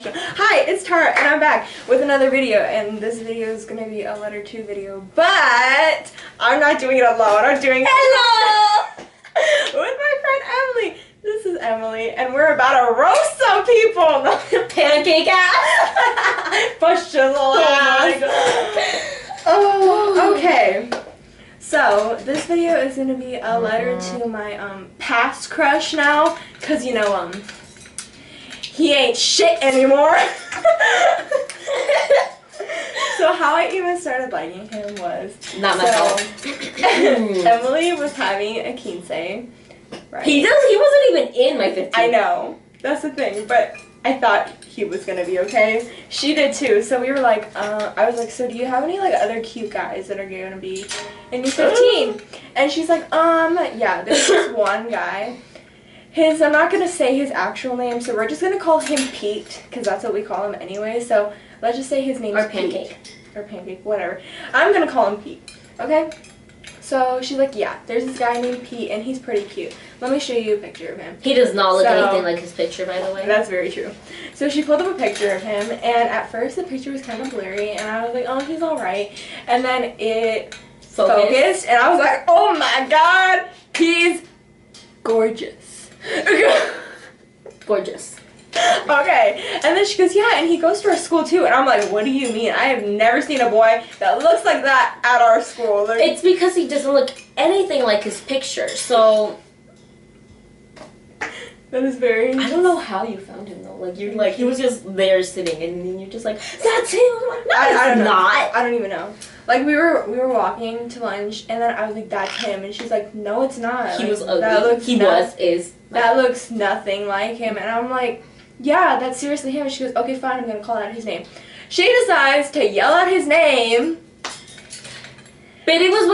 Hi, it's Tara, and I'm back with another video, and this video is going to be a letter 2 video, but I'm not doing it alone. I'm doing it with my friend Emily. This is Emily, and we're about to roast some people. Pancake ass. Bust your little ass. Oh, okay. So this video is going to be a letter to my past crush now, because you know he ain't shit anymore. So how I even started liking him was not my fault. Emily was having a quince, right? He wasn't even in my 15th. I know. That's the thing, but I thought he was gonna be okay. She did too. So we were like, I was like, so do you have any like other cute guys that are gonna be in your 15? And she's like, yeah, there's this one guy. I'm not going to say his actual name, so we're just going to call him Pete, because that's what we call him anyway, so let's just say his name is Pancake. Pete. Or Pancake, whatever. I'm going to call him Pete, okay? So she's like, yeah, there's this guy named Pete, and he's pretty cute. Let me show you a picture of him. He does not look anything like his picture, by the way. That's very true. So she pulled up a picture of him, and at first the picture was kind of blurry, and I was like, oh, he's alright. And then it focused, and I was like, oh my god, he's gorgeous. Gorgeous. Okay, and then she goes, yeah, and he goes to our school too, and I'm like, what do you mean? I have never seen a boy that looks like that at our school. Like, it's because he doesn't look anything like his picture, so that is very... I don't know how you found him though. Like, you're like, he was just there sitting, and then you're just like, that's him. I'm like, no, I don't know. not. I don't even know. Like, we were walking to lunch, and then I was like, that's him, and she's like, no, it's not. He like, was ugly. That is. That looks nothing like him, and I'm like, yeah, that's seriously him. And she goes, okay, fine, I'm gonna call out his name. She decides to yell out his name. But it was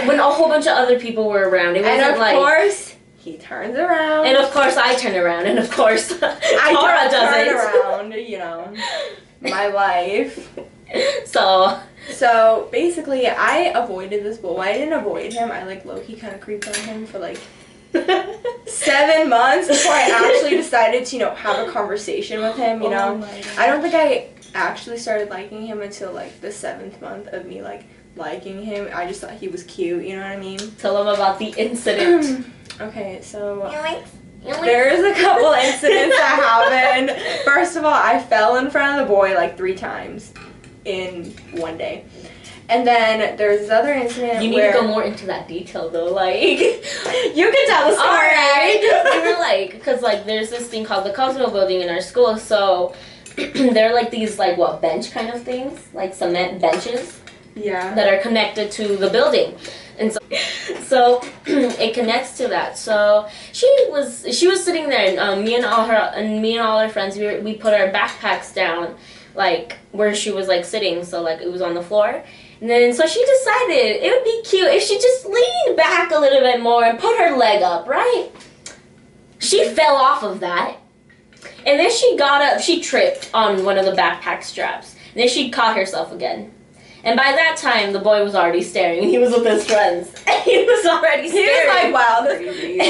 when a whole bunch of other people were around. It wasn't and of course, he turns around. And of course, I turn around, and of course, Tara turn around. You know, my life. So basically, I avoided this boy. I didn't avoid him. I like low-key kind of creeped on him for like 7 months before I actually decided to, you know, have a conversation with him. You know, I don't think I actually started liking him until like the 7th month of me like liking him. I just thought he was cute. You know what I mean? Tell him about the incident. Okay, so there's a couple incidents that happened. First of all, I fell in front of the boy like 3 times in one day. And then there's this other incident. You need to go more into that detail though, like you can tell the story. Alright. We were like, because like there's this thing called the Cosmo building in our school, so they're like these like bench kind of things, like cement benches. Yeah. That are connected to the building. And so it connects to that. So she was sitting there, and me and all her friends, we put our backpacks down, like where she was like sitting. So like it was on the floor, and then so she decided it would be cute if she just leaned back a little bit more and put her leg up, right? She fell off of that, and then she got up. She tripped on one of the backpack straps, and then she caught herself again. And by that time, the boy was already staring, and he was with his friends. And he was already staring. He was like, wow, this is crazy.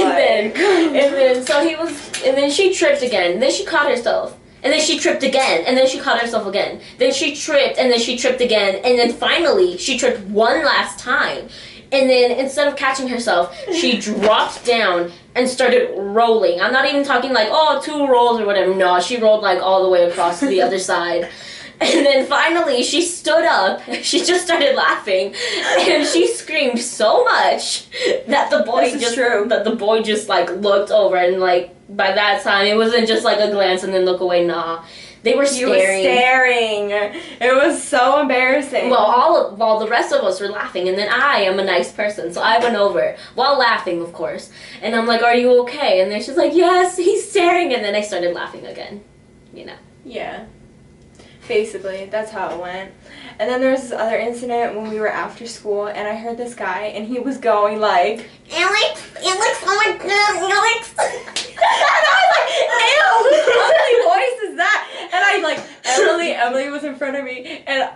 And then she tripped again. And then she caught herself. And then she tripped again. And then she caught herself again. Then she tripped, and then she tripped again. And then finally, she tripped one last time. And then instead of catching herself, she dropped down and started rolling. I'm not even talking like, 2 rolls or whatever. No, she rolled like all the way across to the other side. And then finally, she stood up, she just started laughing, and she screamed so much that the boy just like looked over, and like by that time, it wasn't just like a glance and then look away, nah. They were staring. He was staring. It was so embarrassing. Well, while the rest of us were laughing, and then I am a nice person, so I went over, while laughing, of course, and I'm like, are you okay? And then she's like, yes, he's staring, and then I started laughing again, you know. Yeah. Basically, that's how it went. And then there was this other incident when we were after school, and I heard this guy, and he was going like, Alex, oh my god, Alex. And I was like, ew, what ugly voice is that? And I like, Emily was in front of me, and I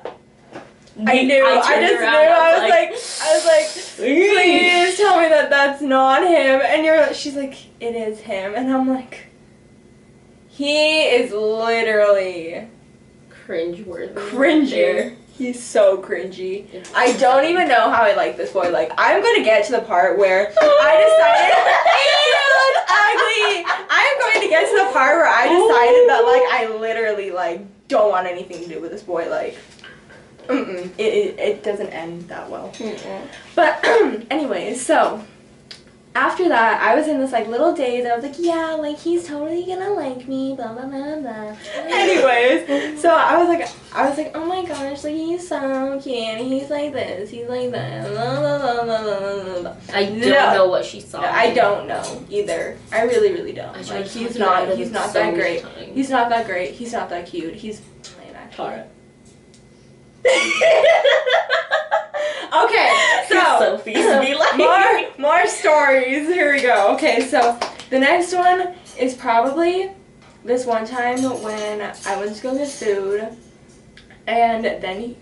was like, please tell me that that's not him. And she's like, it is him. And I'm like, He is literally cringy. He's so cringy. I don't even know how I like this boy. Like, I'm gonna get to the part where I decided ugly. I'm going to get to the part where I decided that like I literally like don't want anything to do with this boy. Like, it doesn't end that well. But anyways, so after that, I was in this like little daze. I was like, yeah, like he's totally gonna like me, blah blah blah blah. Anyways, so I was like, oh my gosh, like he's so cute. And he's like this, he's like that. Blah, blah, blah, blah, blah, blah. I don't know what she saw. I don't know either. I really don't. Like he's not that great. He's not that great. He's not that cute. He's plain actually. Okay, so more stories. Here we go. Okay, so the next one is probably this one time when I went to go get food, and then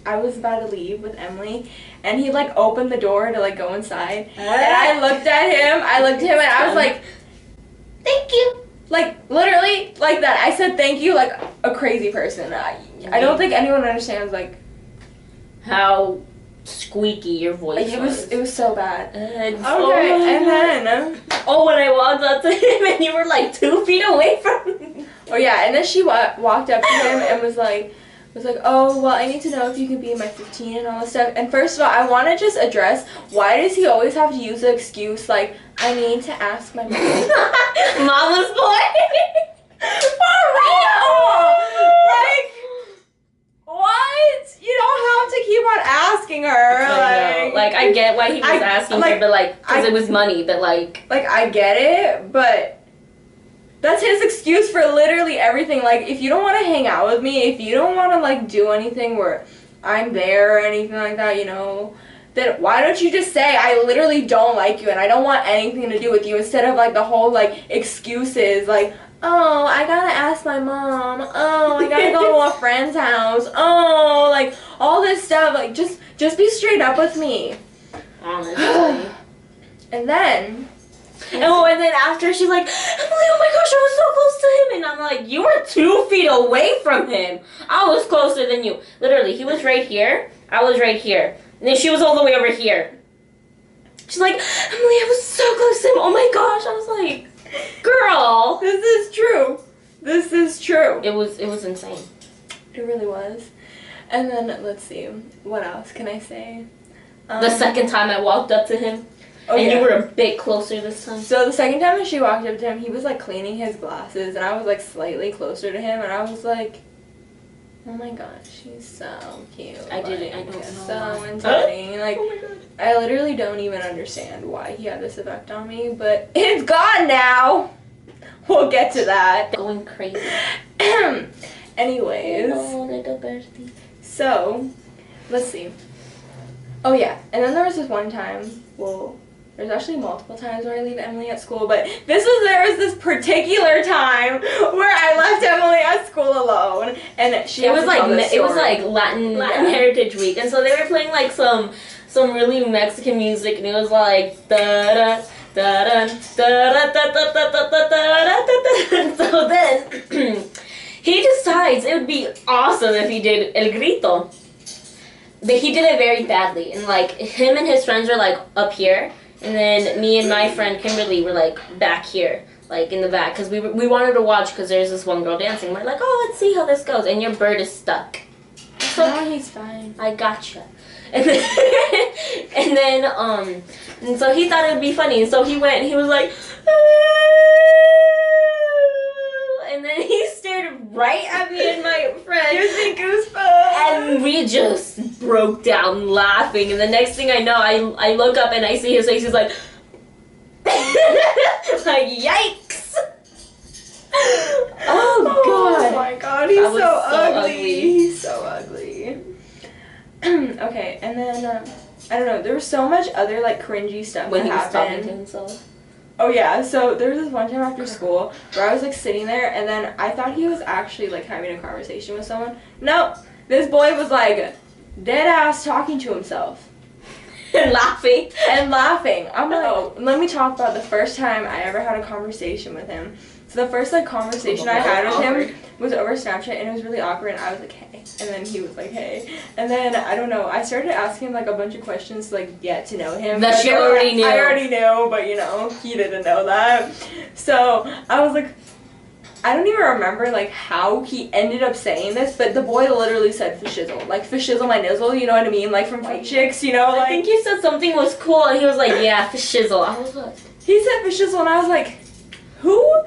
I was about to leave with Emily, and he like opened the door to like go inside, and I looked at him, and I was like, "Thank you." Like literally like that. I said thank you like a crazy person. I don't think anyone understands like how squeaky your voice was. It was so bad. And then when I walked up to him and you were like 2 feet away from him. Oh yeah, and then she walked up to him and was like, oh well, I need to know if you can be my 15 and all this stuff. And first of all, I want to just address, why does he always have to use the excuse like, I need to ask my mom. Mama's boy. For real. Like, what? You don't have to keep on asking her. Like I get why he was asking her, but like, because it was money, but like I get it, but that's his excuse for literally everything. Like, if you don't want to hang out with me, if you don't want to like do anything where I'm there or anything like that, you know, then why don't you just say, I literally don't like you and I don't want anything to do with you, instead of like the whole like excuses like, oh, I gotta ask my mom, oh, I gotta go to a friend's house, oh, like all this stuff. Like, just be straight up with me. Honestly. And then after she's like, Emily, oh my gosh, I was so close to him. And I'm like, you were 2 feet away from him. I was closer than you. Literally, he was right here. I was right here. And then she was all the way over here. She's like, Emily, I was so close to him. Oh my gosh. I was like, girl. This is true. This is true. It was insane. It really was. And then, let's see. What else can I say? The second time I walked up to him. Oh, and yeah. you were a bit closer this time. So the second time she walked up to him, he was like cleaning his glasses, and I was like slightly closer to him, and I was like, oh my gosh, she's so cute. I don't know. So entertaining. Like, oh my God. I literally don't even understand why he had this effect on me, but it's gone now. We'll get to that. Going crazy. Anyways. Oh, little birdie. So, let's see. Oh yeah, and then there was this one time, well, there's actually multiple times where I leave Emily at school, but there was this particular time where I left Emily at school alone, and it was like Latin Heritage Week, and so they were playing like some really Mexican music, and it was like da da da da da da da da da da da. So then he decides it would be awesome if he did El Grito. But he did it very badly, and like him and his friends were like up here, and then me and my friend Kimberly were like back here, like in the back, because we wanted to watch because there's this one girl dancing. We're like, oh, let's see how this goes, and your bird is stuck. So he's fine. I gotcha. And then, and so he thought it would be funny, and so he went. And he was like, and then he stared right at me and my friend. Gives me goosebumps. And we just broke down laughing. And the next thing I know, I look up and I see his face. He's like, like, yikes. Oh God. Oh my God. He's so ugly. He's so ugly. Okay, and then, I don't know. There was so much other, like, cringy stuff when that he was happened. talking to himself. Oh yeah, so there was this one time after school where I was like sitting there, and then I thought he was actually like having a conversation with someone. No, this boy was like dead ass talking to himself. And laughing. I'm like, oh, let me talk about the first time I ever had a conversation with him. So the first like conversation I had with him was over Snapchat, and it was really awkward, and I was like, hey. And then he was like, hey. And then, I don't know, I started asking him like a bunch of questions to like get to know him. That you already knew. I already knew, but you know, he didn't know that. So I was like, I don't even remember like how he ended up saying this, but the boy literally said fishizzle. Like fishizzle my nizzle, you know what I mean? Like from White Chicks, you know? Like, I think he said something was cool, and he was like, yeah, fishizzle. I was like... He said fishizzle, and I was like, who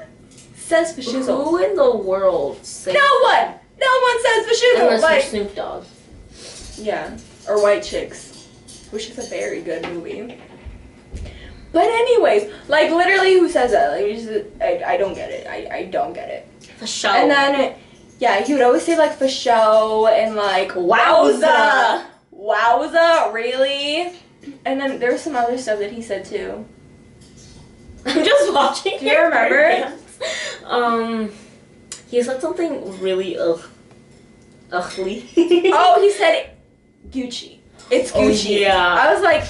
says fishizzle? Who in the world says... No one! No one says fishizzle! Unless like, you're Snoop Dogg. Yeah, or White Chicks, which is a very good movie. But anyways, like literally, who says that? Like, I don't get it. I don't get it. For show. And then, yeah, he would always say like for show and like wowza, wowza, really. And then there was some other stuff that he said too. I'm just watching. Do you remember? He said something really ugly. Oh, he said Gucci. It's Gucci. Oh, yeah. I was like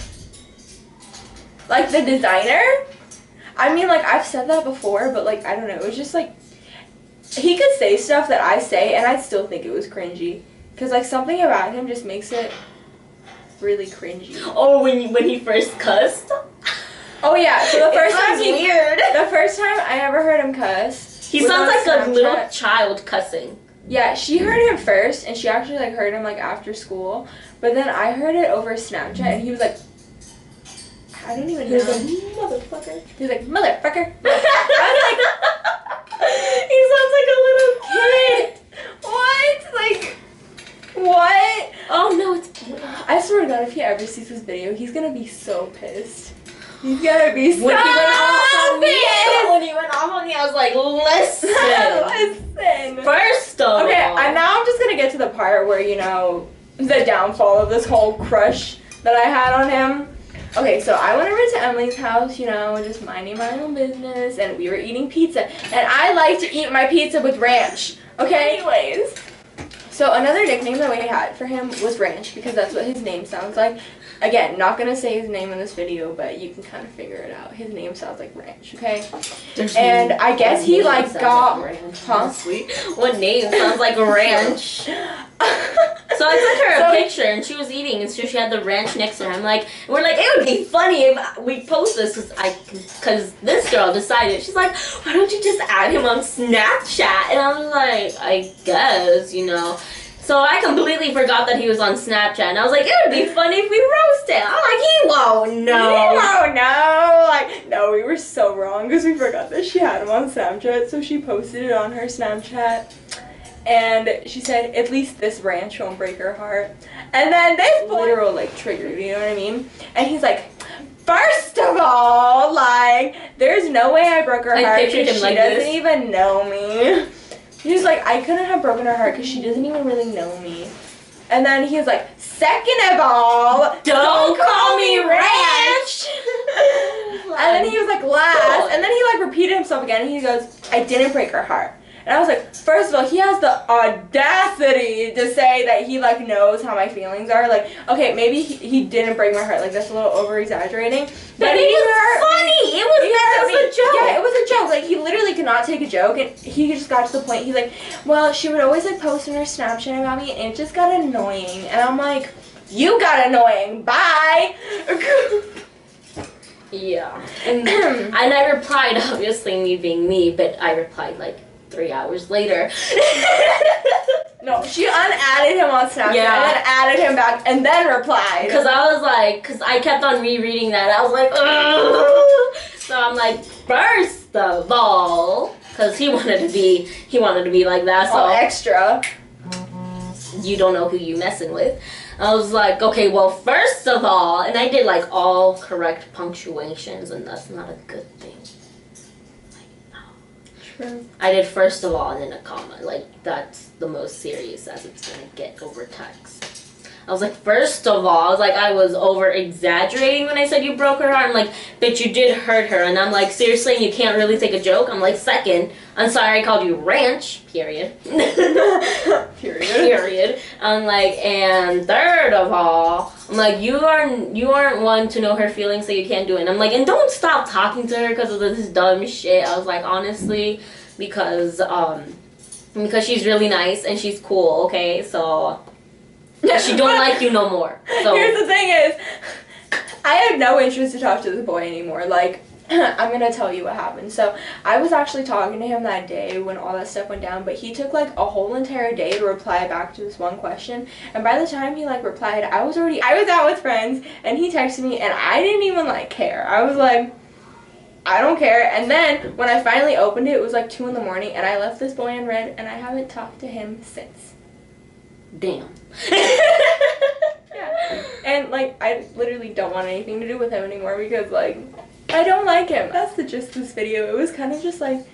the designer? I mean, like, I've said that before, but, like, I don't know. It was just, like, he could say stuff that I say, and I'd still think it was cringy. Because, like, something about him just makes it really cringy. Oh, when he first cussed? Oh, yeah. So the first time weird. The first time I ever heard him cuss. He sounds like a little child cussing. Yeah, she heard him first, and she actually, like, heard him, like, after school. But then I heard it over Snapchat, and he was like, I don't even know. He was like, motherfucker. He was like, motherfucker. I was like, he sounds like a little kid. What? Like, what? Oh, no, it's... I swear to God, if he ever sees this video, he's gonna be so pissed. He's gonna be so When he went off on me, pissed. when he went off on me, I was like, listen. Listen. First of all. Okay, and now I'm just gonna get to the part where, you know, the downfall of this whole crush that I had on him. Okay, so I went over to Emily's house, you know, just minding my own business, and we were eating pizza. And I like to eat my pizza with ranch. Okay? Anyways. So another nickname that we had for him was Ranch, because that's what his name sounds like. Again, not going to say his name in this video, but you can kind of figure it out. His name sounds like Ranch, okay? And I guess he, like, got... Honestly, what name sounds like Ranch? So I sent her a picture, and she was eating, and so she had the ranch next to her. I'm like, we're like, it would be funny if we post this, because this girl decided, she's like, why don't you just add him on Snapchat? And I was like, I guess, you know. So I completely forgot that he was on Snapchat, and I was like, it would be funny if we roast him. I'm like, he won't know. He won't know. Like, no, we were so wrong, because we forgot that she had him on Snapchat, so she posted it on her Snapchat. And she said, at least this ranch won't break her heart. And then this literal, like, triggered, you know what I mean? And he's like, first of all, like, there's no way I broke her heart because she doesn't even know me. He's like, I couldn't have broken her heart because she doesn't even really know me. And then he was like, second of all, don't call me Ranch. And then he was like, last. And then he, like, repeated himself again. And he goes, I didn't break her heart. And I was like, first of all, he has the audacity to say that he, like, knows how my feelings are. Like, okay, maybe he didn't break my heart. Like, that's a little over-exaggerating. But it was funny. It was a joke. Yeah, it was a joke. Like, he literally could not take a joke. And he just got to the point. He's like, well, she would always, like, post on her Snapchat about me. And it just got annoying. And I'm like, you got annoying. Bye. Yeah. And I replied, obviously, me being me. But I replied, like, 3 hours later. No, she unadded him on Snapchat and then added him back and then replied. Because I was like, because I kept on rereading that. I was like, ugh. So I'm like, first of all, because he wanted to be like that. So all extra. You don't know who you messing with. I was like, okay, well, first of all, and I did like all correct punctuations, and that's not a good thing. I did first of all and then a comma. Like, that's the most serious as it's gonna get over text. I was like, first of all, I was like, I was over exaggerating when I said you broke her heart. I'm like, bitch, you did hurt her. And I'm like, seriously, you can't really take a joke? I'm like, second, I'm sorry I called you Ranch, period. Period. I'm like, and third of all, I'm like, you aren't one to know her feelings, so you can't do it. And I'm like, and don't stop talking to her because of this dumb shit. I was like, honestly, because she's really nice and she's cool, okay? So she don't like you no more. So here's the thing is, I have no interest to talk to this boy anymore. Like, I'm gonna tell you what happened. So I was actually talking to him that day when all that stuff went down, but he took like a whole entire day to reply back to this one question. And by the time he like replied, I was out with friends, and he texted me, and I didn't even like care. I was like, I don't care. And then when I finally opened it, it was like 2 in the morning, and I left this boy on red, and I haven't talked to him since. Damn. Yeah. And like, I literally don't want anything to do with him anymore because like, I don't like him. That's the gist of this video. It was kind of just like,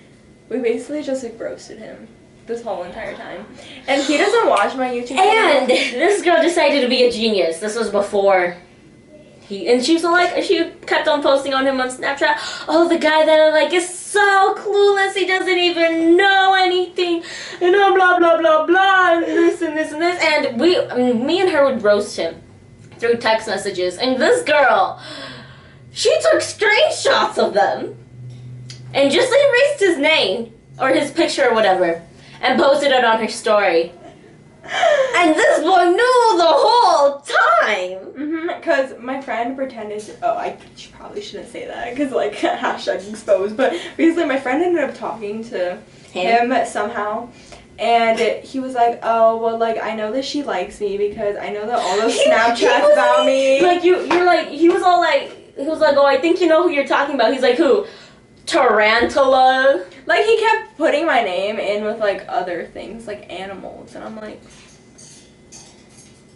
we basically just like roasted him this whole entire time. And he doesn't watch my YouTube channel. And this girl decided to be a genius. This was before and she was like, she kept on posting on him on Snapchat. Oh, the guy that I like is so clueless. He doesn't even know anything. And blah, blah, blah, blah. And this and this and this. And me and her would roast him through text messages. And this girl, she took screenshots of them and just erased his name or his picture or whatever and posted it on her story. And this boy knew the whole time. Because my friend pretended to, I probably shouldn't say that because like hashtag exposed, but basically my friend ended up talking to him somehow. And he was like, oh, well, like, I know that she likes me because I know that all those Snapchats about me. Like, you're like, he was like, oh, I think you know who you're talking about. He's like, who? Tarantula? Like, he kept putting my name in with, like, other things, like animals. And I'm like,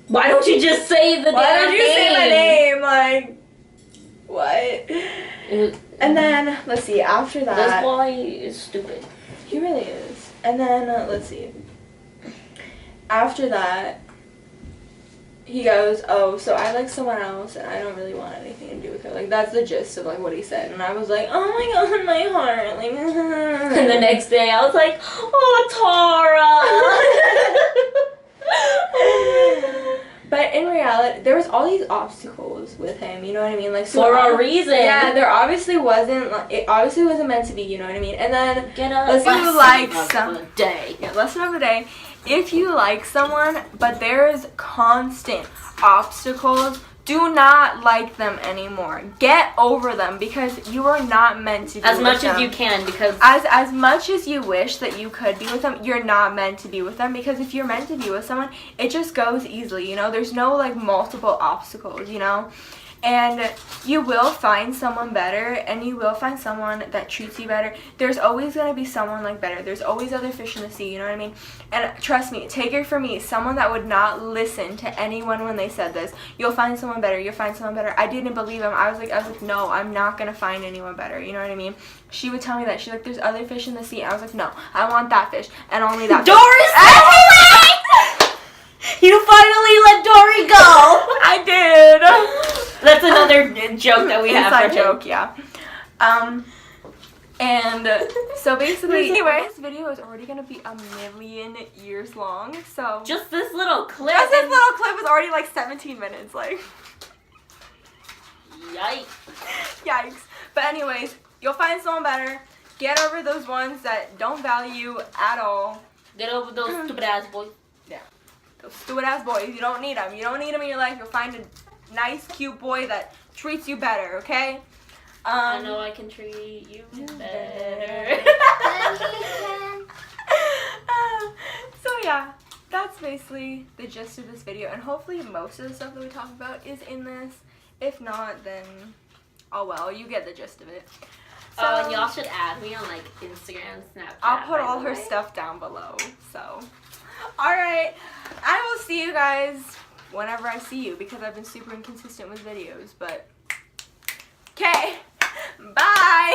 why don't you just say the why damn don't you say my name? Like, what? And then, let's see, after that. This boy is stupid. He really is. And then, let's see. After that, he goes, oh, so I like someone else, and I don't really want anything to do with her. Like, that's the gist of, like, what he said. And I was like, oh, my God, my heart. Like, and the next day, I was like, oh, Tara. But in reality, there was all these obstacles with him, you know what I mean? Like, so for a reason. Yeah, there obviously wasn't, like, it obviously wasn't meant to be, you know what I mean? And then, lesson of the day. Yeah, lesson of the day. If you like someone, but there's constant obstacles, do not like them anymore. Get over them because you are not meant to be as with much them. as you can, because as much as you wish that you could be with them, you're not meant to be with them, because if you're meant to be with someone, it just goes easily, you know? There's no like multiple obstacles, you know? And you will find someone better, and you will find someone that treats you better. There's always going to be someone like better. There's always other fish in the sea, you know what I mean? And trust me, take it from me, someone that would not listen to anyone when they said this. You'll find someone better. You'll find someone better. I didn't believe him. I was like, no, I'm not going to find anyone better. You know what I mean? She would tell me that. She's like, there's other fish in the sea. I was like, no, I want that fish, and only that Doris! You finally let Dory go! I did! That's another joke that we have. Inside joke, yeah. And so basically, anyway, this video is already gonna be 1,000,000 years long. So just this little clip. Just this little clip is already like 17 minutes. Like, yikes. Yikes. But anyways, you'll find someone better. Get over those ones that don't value you at all. Get over those stupid ass boys. Yeah. Those stupid ass boys. You don't need them. You don't need them in your life. You'll find a nice, cute boy that treats you better, okay? I know I can treat you better. So yeah, that's basically the gist of this video, and hopefully most of the stuff that we talk about is in this. If not, then oh well, you get the gist of it. So, and y'all should add me on like Instagram, Snapchat. I'll put all her stuff down below. So, alright, I will see you guys whenever I see you, because I've been super inconsistent with videos, but okay, bye!